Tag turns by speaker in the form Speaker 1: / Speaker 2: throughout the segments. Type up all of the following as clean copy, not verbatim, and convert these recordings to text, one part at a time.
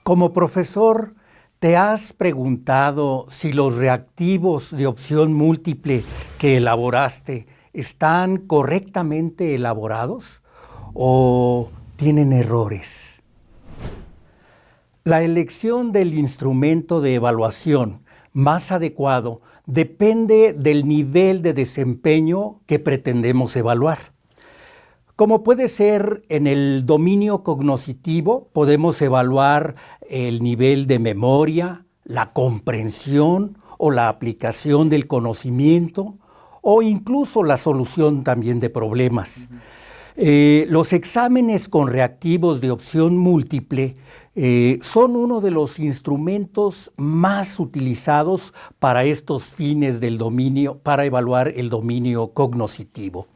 Speaker 1: Como profesor, ¿te has preguntado si los reactivos de opción múltiple que elaboraste están correctamente elaborados o tienen errores? La elección del instrumento de evaluación más adecuado depende del nivel de desempeño que pretendemos evaluar. Como puede ser en el dominio cognoscitivo, podemos evaluar el nivel de memoria, la comprensión o la aplicación del conocimiento o incluso la solución también de problemas. Los exámenes con reactivos de opción múltiple son uno de los instrumentos más utilizados para estos fines del dominio, para evaluar el dominio cognoscitivo.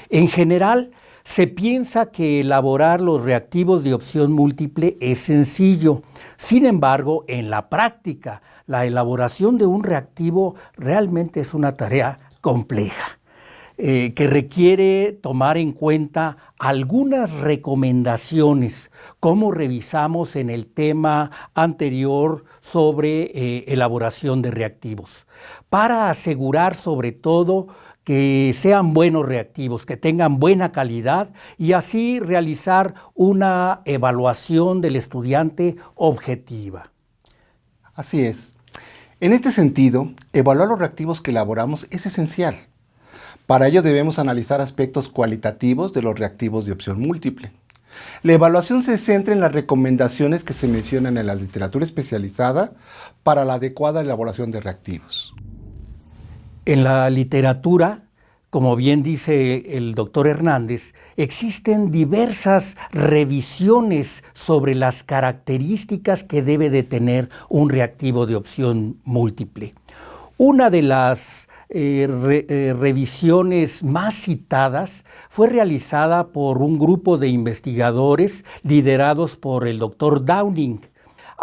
Speaker 1: En general, se piensa que elaborar los reactivos de opción múltiple es sencillo. Sin embargo, en la práctica, la elaboración de un reactivo realmente es una tarea compleja, que requiere tomar en cuenta algunas recomendaciones, como revisamos en el tema anterior sobre elaboración de reactivos, para asegurar sobre todo que sean buenos reactivos, que tengan buena calidad y así realizar una evaluación del estudiante objetiva.
Speaker 2: Así es. En este sentido, evaluar los reactivos que elaboramos es esencial. Para ello debemos analizar aspectos cualitativos de los reactivos de opción múltiple. La evaluación se centra en las recomendaciones que se mencionan en la literatura especializada para la adecuada elaboración de reactivos.
Speaker 1: En la literatura, como bien dice el doctor Hernández, existen diversas revisiones sobre las características que debe de tener un reactivo de opción múltiple. Una de las revisiones más citadas fue realizada por un grupo de investigadores liderados por el doctor Downing.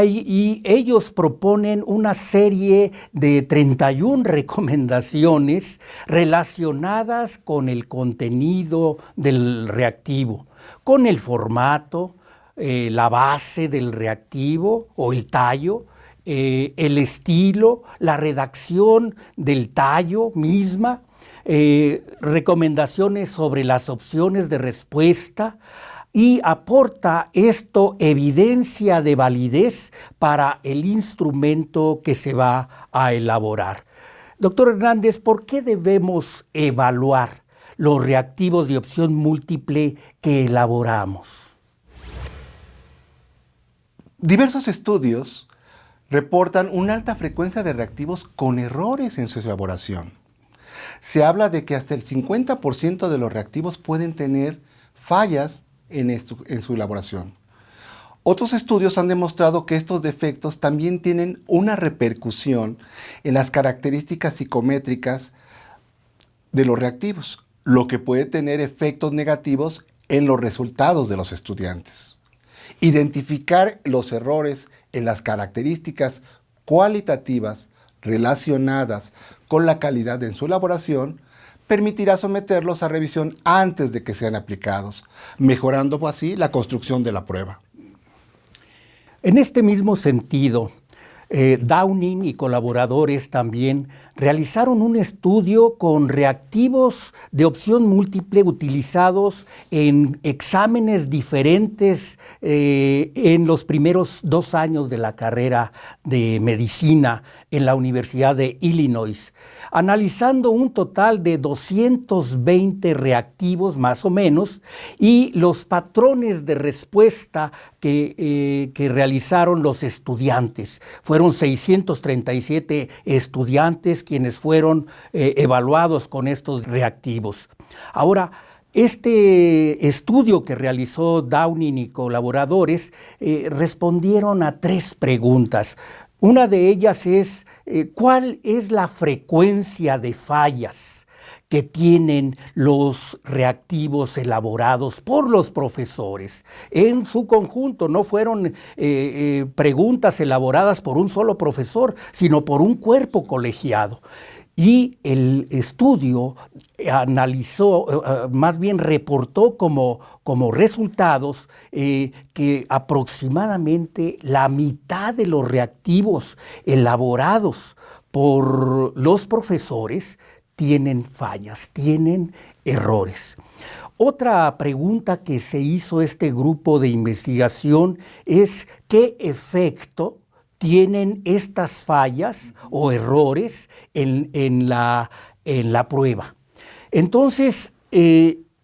Speaker 1: Y ellos proponen una serie de 31 recomendaciones relacionadas con el contenido del reactivo, con el formato, la base del reactivo o el tallo, el estilo, la redacción del tallo misma, recomendaciones sobre las opciones de respuesta, y aporta esto evidencia de validez para el instrumento que se va a elaborar. Doctor Hernández, ¿por qué debemos evaluar los reactivos de opción múltiple que elaboramos?
Speaker 2: Diversos estudios reportan una alta frecuencia de reactivos con errores en su elaboración. Se habla de que hasta el 50% de los reactivos pueden tener fallas en su elaboración. Otros estudios han demostrado que estos defectos también tienen una repercusión en las características psicométricas de los reactivos, lo que puede tener efectos negativos en los resultados de los estudiantes. Identificar los errores en las características cualitativas relacionadas con la calidad en su elaboración permitirá someterlos a revisión antes de que sean aplicados, mejorando así la construcción de la prueba.
Speaker 1: En este mismo sentido, Downing y colaboradores también realizaron un estudio con reactivos de opción múltiple utilizados en exámenes diferentes en los primeros 2 años de la carrera de medicina en la Universidad de Illinois, analizando un total de 220 reactivos más o menos y los patrones de respuesta que realizaron los estudiantes. Fueron 637 estudiantes quienes fueron evaluados con estos reactivos. Ahora, este estudio que realizó Downing y colaboradores respondieron a 3 preguntas. Una de ellas es, ¿cuál es la frecuencia de fallas que tienen los reactivos elaborados por los profesores en su conjunto? No fueron preguntas elaboradas por un solo profesor, sino por un cuerpo colegiado. Y el estudio analizó, más bien reportó como resultados que aproximadamente la mitad de los reactivos elaborados por los profesores tienen fallas, tienen errores. Otra pregunta que se hizo este grupo de investigación es ¿qué efecto tienen estas fallas o errores en la prueba? Entonces,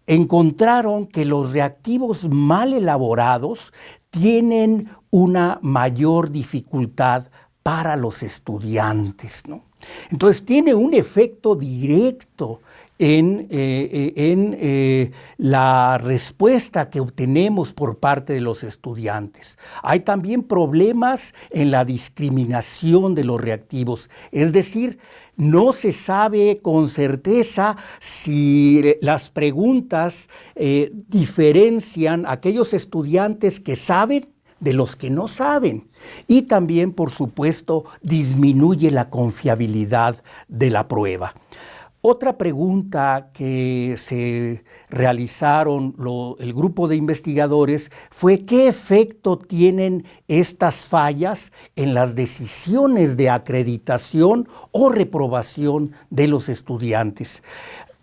Speaker 1: encontraron que los reactivos mal elaborados tienen una mayor dificultad para los estudiantes, ¿no? Entonces, tiene un efecto directo en la respuesta que obtenemos por parte de los estudiantes. Hay también problemas en la discriminación de los reactivos, es decir, no se sabe con certeza si las preguntas diferencian a aquellos estudiantes que saben de los que no saben. Y también, por supuesto, disminuye la confiabilidad de la prueba. Otra pregunta que se realizaron el grupo de investigadores fue ¿qué efecto tienen estas fallas en las decisiones de acreditación o reprobación de los estudiantes?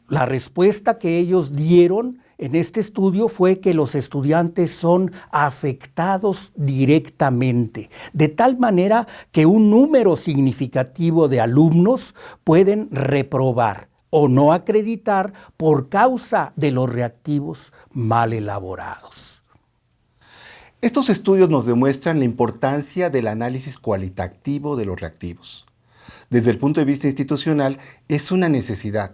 Speaker 1: La respuesta que ellos dieron en este estudio fue que los estudiantes son afectados directamente, de tal manera que un número significativo de alumnos pueden reprobar o no acreditar por causa de los reactivos mal elaborados.
Speaker 2: Estos estudios nos demuestran la importancia del análisis cualitativo de los reactivos. Desde el punto de vista institucional, es una necesidad,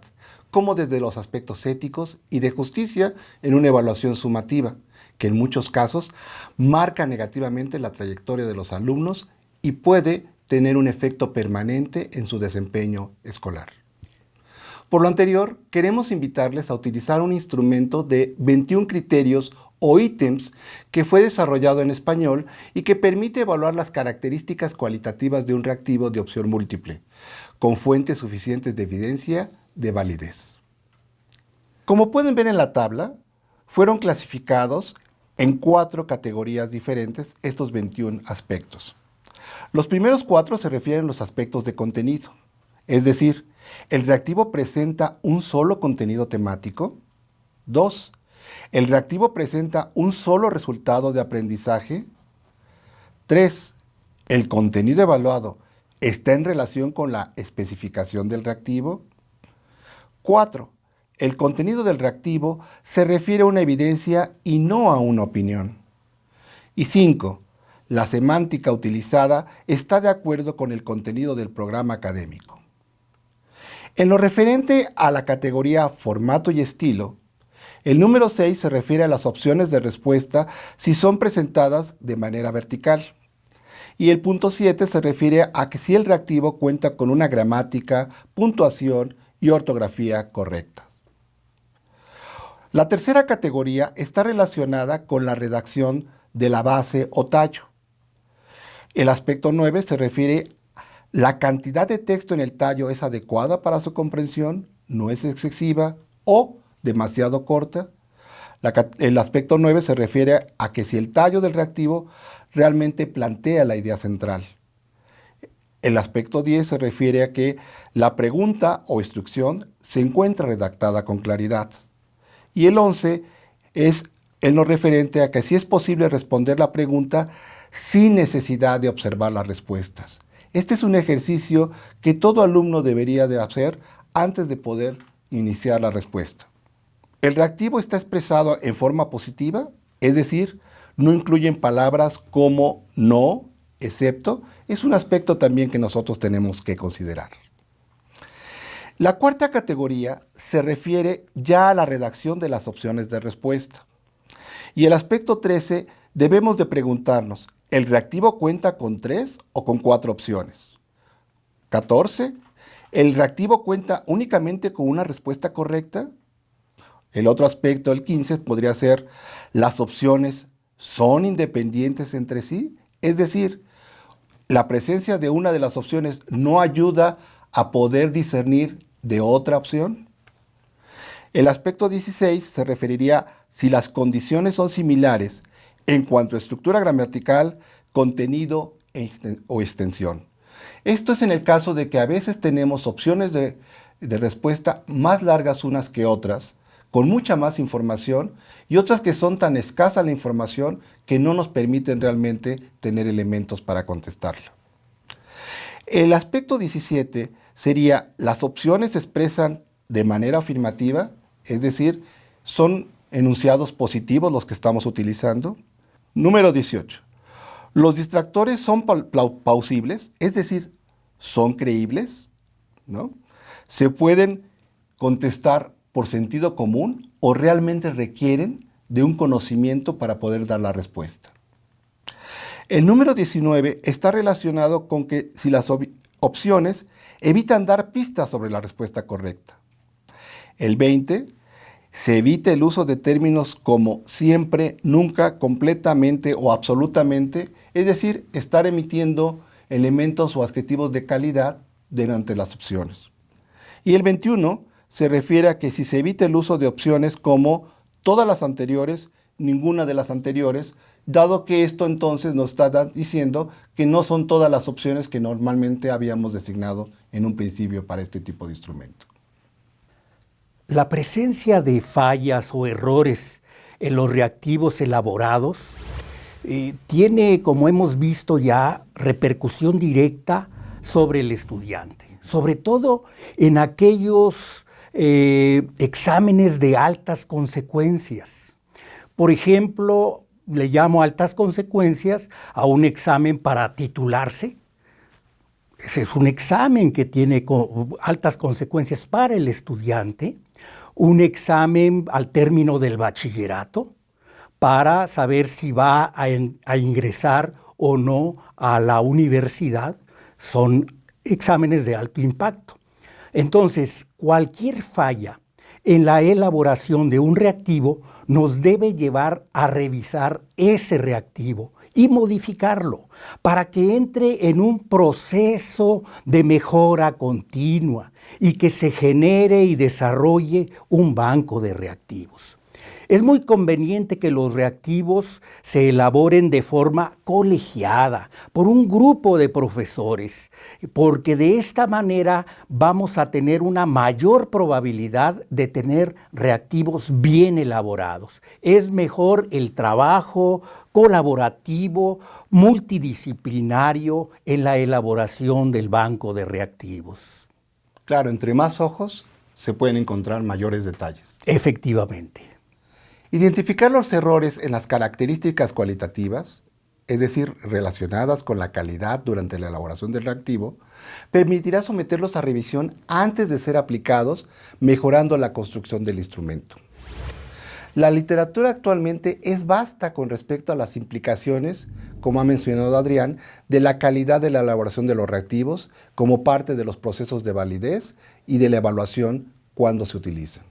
Speaker 2: como desde los aspectos éticos y de justicia en una evaluación sumativa, que en muchos casos marca negativamente la trayectoria de los alumnos y puede tener un efecto permanente en su desempeño escolar. Por lo anterior, queremos invitarles a utilizar un instrumento de 21 criterios o ítems que fue desarrollado en español y que permite evaluar las características cualitativas de un reactivo de opción múltiple, con fuentes suficientes de evidencia de validez. Como pueden ver en la tabla, fueron clasificados en 4 categorías diferentes estos 21 aspectos. Los primeros 4 se refieren a los aspectos de contenido, es decir, ¿el reactivo presenta un solo contenido temático? 2. ¿El reactivo presenta un solo resultado de aprendizaje? 3. ¿El contenido evaluado está en relación con la especificación del reactivo? 4. El contenido del reactivo se refiere a una evidencia y no a una opinión. Y 5. La semántica utilizada está de acuerdo con el contenido del programa académico. En lo referente a la categoría formato y estilo, el número 6 se refiere a las opciones de respuesta si son presentadas de manera vertical. Y el punto 7 se refiere a que si el reactivo cuenta con una gramática, puntuación y ortografía correctas. La tercera categoría está relacionada con la redacción de la base o tallo. El aspecto 9 se refiere a la cantidad de texto en el tallo es adecuada para su comprensión, no es excesiva o demasiado corta. El aspecto 9 se refiere a que si el tallo del reactivo realmente plantea la idea central. El aspecto 10 se refiere a que la pregunta o instrucción se encuentra redactada con claridad. Y el 11 es en lo referente a que si es posible responder la pregunta sin necesidad de observar las respuestas. Este es un ejercicio que todo alumno debería de hacer antes de poder iniciar la respuesta. El reactivo está expresado en forma positiva, es decir, no incluyen palabras como no, excepto, es un aspecto también que nosotros tenemos que considerar. La cuarta categoría se refiere ya a la redacción de las opciones de respuesta. Y el aspecto 13 debemos de preguntarnos, ¿el reactivo cuenta con 3 o con 4 opciones? 14. ¿El reactivo cuenta únicamente con una respuesta correcta? El otro aspecto, el 15, podría ser, ¿las opciones son independientes entre sí? Es decir, la presencia de una de las opciones no ayuda a poder discernir de otra opción? El aspecto 16 se referiría si las condiciones son similares en cuanto a estructura gramatical, contenido o extensión. Esto es en el caso de que a veces tenemos opciones de respuesta más largas unas que otras, con mucha más información, y otras que son tan escasa la información que no nos permiten realmente tener elementos para contestarla. El aspecto 17 sería: las opciones se expresan de manera afirmativa, es decir, son enunciados positivos los que estamos utilizando. Número 18. Los distractores son plausibles, es decir, son creíbles, ¿no? Se pueden contestar por sentido común o realmente requieren de un conocimiento para poder dar la respuesta. El número 19 está relacionado con que si las opciones evitan dar pistas sobre la respuesta correcta. El 20 se evita el uso de términos como siempre, nunca, completamente o absolutamente, es decir, estar emitiendo elementos o adjetivos de calidad durante las opciones. Y el 21 se refiere a que si se evita el uso de opciones como todas las anteriores, ninguna de las anteriores, dado que esto entonces nos está diciendo que no son todas las opciones que normalmente habíamos designado en un principio para este tipo de instrumento.
Speaker 1: La presencia de fallas o errores en los reactivos elaborados tiene, como hemos visto ya, repercusión directa sobre el estudiante, sobre todo en aquellos exámenes de altas consecuencias. Por ejemplo, le llamo altas consecuencias a un examen para titularse. Ese es un examen que tiene altas consecuencias para el estudiante. Un examen al término del bachillerato para saber si va a ingresar o no a la universidad. Son exámenes de alto impacto. Entonces, cualquier falla en la elaboración de un reactivo nos debe llevar a revisar ese reactivo y modificarlo para que entre en un proceso de mejora continua y que se genere y desarrolle un banco de reactivos. Es muy conveniente que los reactivos se elaboren de forma colegiada por un grupo de profesores, porque de esta manera vamos a tener una mayor probabilidad de tener reactivos bien elaborados. Es mejor el trabajo colaborativo, multidisciplinario en la elaboración del banco de reactivos.
Speaker 2: Claro, entre más ojos se pueden encontrar mayores detalles.
Speaker 1: Efectivamente.
Speaker 2: Identificar los errores en las características cualitativas, es decir, relacionadas con la calidad durante la elaboración del reactivo, permitirá someterlos a revisión antes de ser aplicados, mejorando la construcción del instrumento. La literatura actualmente es vasta con respecto a las implicaciones, como ha mencionado Adrián, de la calidad de la elaboración de los reactivos como parte de los procesos de validez y de la evaluación cuando se utilizan.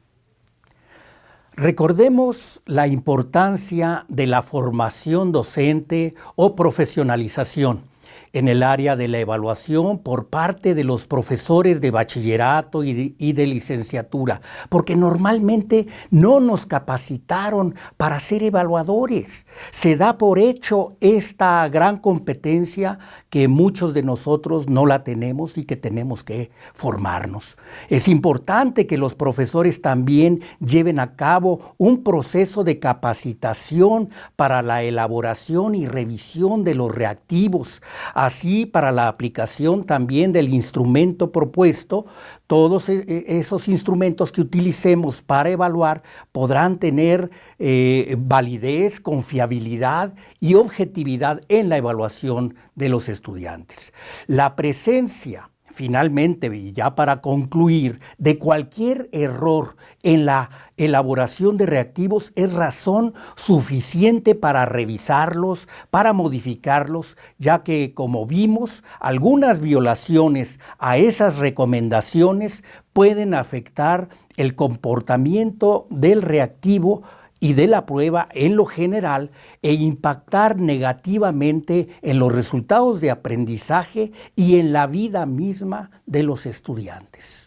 Speaker 1: Recordemos la importancia de la formación docente o profesionalización en el área de la evaluación por parte de los profesores de bachillerato y de licenciatura, porque normalmente no nos capacitaron para ser evaluadores. Se da por hecho esta gran competencia que muchos de nosotros no la tenemos y que tenemos que formarnos. Es importante que los profesores también lleven a cabo un proceso de capacitación para la elaboración y revisión de los reactivos. Así, para la aplicación también del instrumento propuesto, todos esos instrumentos que utilicemos para evaluar podrán tener validez, confiabilidad y objetividad en la evaluación de los estudiantes. La presencia, finalmente, y ya para concluir, de cualquier error en la elaboración de reactivos es razón suficiente para revisarlos, para modificarlos, ya que, como vimos, algunas violaciones a esas recomendaciones pueden afectar el comportamiento del reactivo y de la prueba en lo general e impactar negativamente en los resultados de aprendizaje y en la vida misma de los estudiantes.